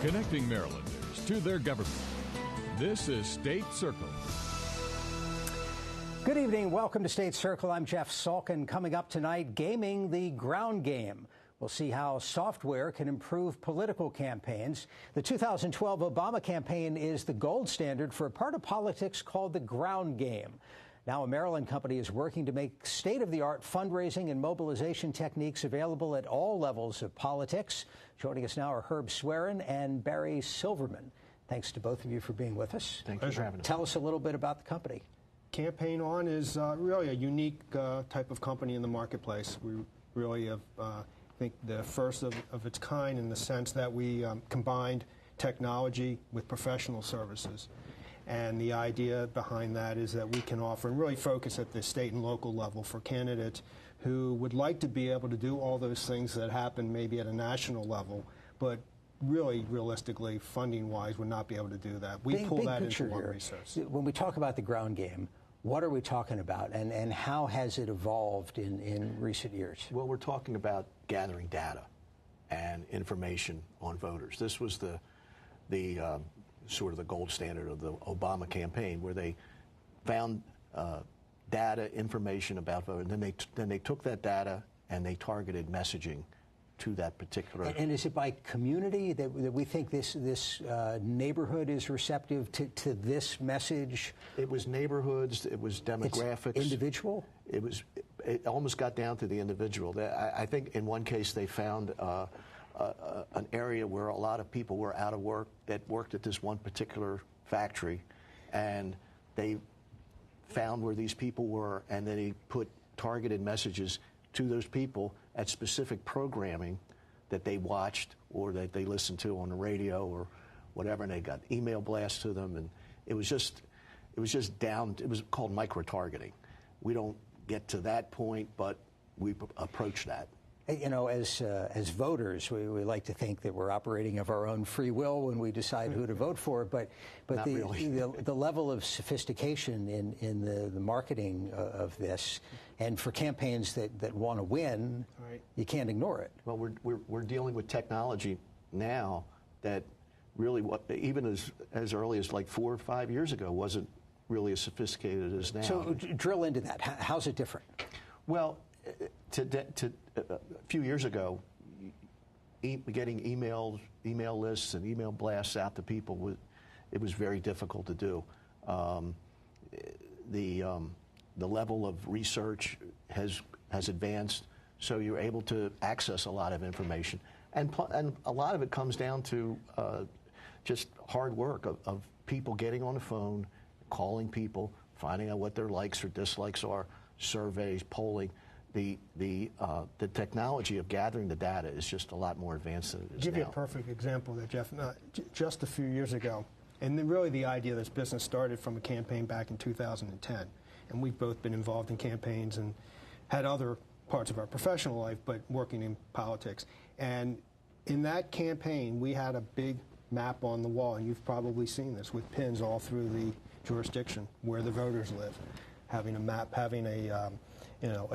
Connecting Marylanders to their government. This is State Circle. Good evening. Welcome to State Circle. I'm Jeff Salkin. Coming up tonight, gaming the ground game. We'll see how software can improve political campaigns. The 2012 Obama campaign is the gold standard for a part of politics called the ground game. Now, a Maryland company is working to make state-of-the-art fundraising and mobilization techniques available at all levels of politics. Joining us now are Herb Swearin and Barry Silverman. Thanks to both of you for being with us. Thank you for having us. Tell us a little bit about the company. Campaign On is really a unique type of company in the marketplace. We really have, I think, the first of its kind in the sense that we combined technology with professional services. And the idea behind that is that we can offer and really focus at the state and local level for candidates who would like to be able to do all those things that happen maybe at a national level, but really, realistically, funding-wise, would not be able to do that. We pull that into one resource. When we talk about the ground game, what are we talking about, and how has it evolved in recent years? Well, we're talking about gathering data and information on voters. This was the sort of the gold standard of the Obama campaign, where they found data, information about voters, and then they took that data and they targeted messaging to that particular. And is it by community that we think this neighborhood is receptive to this message? It was neighborhoods. It was demographics. It's individual. It almost got down to the individual. I think in one case they found an area where a lot of people were out of work that worked at this one particular factory, and they found where these people were, and then they put targeted messages to those people at specific programming that they watched or that they listened to on the radio or whatever, and they got email blasts to them, and it was just down. It was called micro-targeting. We don't get to that point, but we approach that. You know, as voters, we like to think that we're operating of our own free will when we decide who to vote for, but the level of sophistication in the marketing of this, and for campaigns that want to win, right, you can't ignore it. Well, we're dealing with technology now that really, even as early as like 4 or 5 years ago, wasn't really as sophisticated as now. So drill into that. How's it different? Well, a few years ago, getting email lists and email blasts out to people, it was very difficult to do. The level of research has advanced, so you're able to access a lot of information, and a lot of it comes down to just hard work of people getting on the phone, calling people, finding out what their likes or dislikes are, surveys, polling. The technology of gathering the data is just a lot more advanced than it is now. I'll give you a perfect example of that, Jeff. Just a few years ago, and then really the idea of this business started from a campaign back in 2010, and we've both been involved in campaigns and had other parts of our professional life, but working in politics. And in that campaign, we had a big map on the wall, and you've probably seen this, with pins all through the jurisdiction where the voters live. Having a map, having a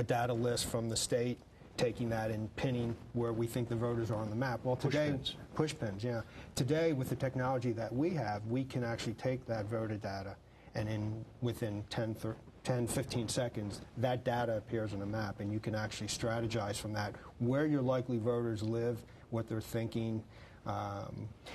data list from the state, taking that and pinning where we think the voters are on the map. Well, today, push pins, yeah. Today, with the technology that we have, we can actually take that voter data, and within 10, 15 seconds, that data appears on a map, and you can actually strategize from that where your likely voters live, what they're thinking,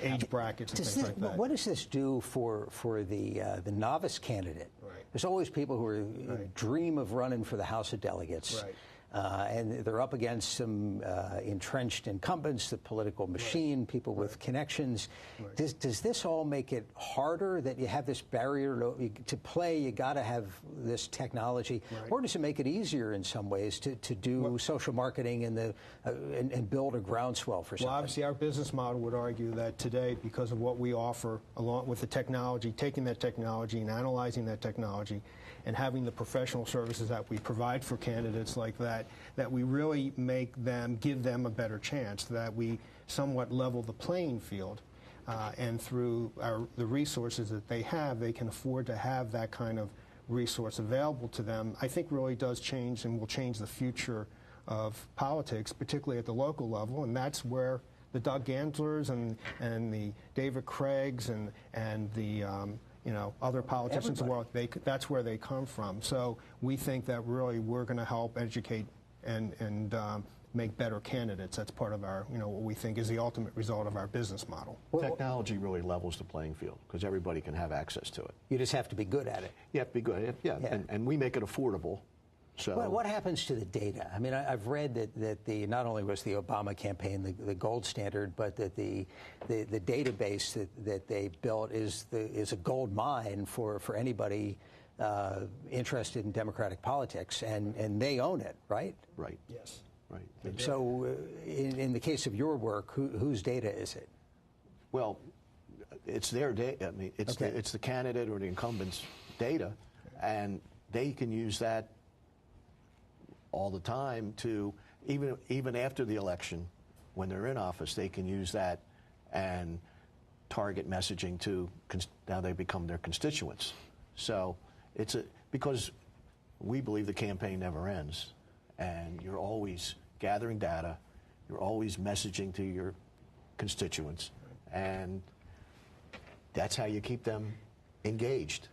age brackets and things like that. What does this do for the novice candidate? Right. There's always people who dream of running for the House of Delegates. Right. And they're up against some entrenched incumbents, the political machine, people with connections. Right. Does this all make it harder, that you have this barrier to play, you got to have this technology? Right. Or does it make it easier in some ways to do social marketing and build a groundswell for something? Well, obviously our business model would argue that today, because of what we offer, along with the technology, taking that technology and analyzing that technology, and having the professional services that we provide for candidates like that, that we really give them a better chance, that we somewhat level the playing field, and through the resources that they have, they can afford to have that kind of resource available to them. I think really does change and will change the future of politics, particularly at the local level, and that's where the Doug Ganslers and the David Craigs and the other politicians in the world, that's where they come from. So we think that really we're going to help educate and make better candidates. That's part of our, what we think is the ultimate result of our business model. Technology really levels the playing field because everybody can have access to it. You just have to be good at it. You have to be good, yeah. And we make it affordable. So what happens to the data? I mean, I've read that not only was the Obama campaign the gold standard, but that the database that they built is a gold mine for anybody interested in democratic politics, and they own it, right? Right. Yes. Right. So, in the case of your work, whose data is it? Well, it's their data. I mean, it's the candidate or the incumbent's data, and they can use that all the time to even after the election, when they're in office, they can use that and target messaging to now they become their constituents. So because we believe the campaign never ends. And you're always gathering data, you're always messaging to your constituents, and that's how you keep them engaged.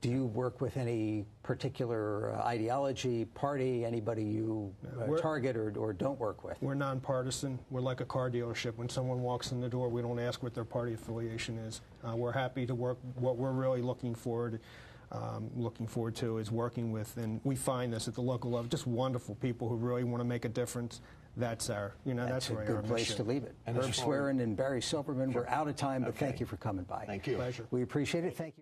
Do you work with any particular ideology, party, anybody you target or don't work with? We're nonpartisan. We're like a car dealership. When someone walks in the door, we don't ask what their party affiliation is. We're happy to work. What we're really looking forward to is working with, and we find this at the local level, just wonderful people who really want to make a difference. That's our, that's a good place to leave it. Herb Swearin and Barry Silberman, we're out of time, but thank you for coming by. Thank you. Pleasure. We appreciate it. Thank you.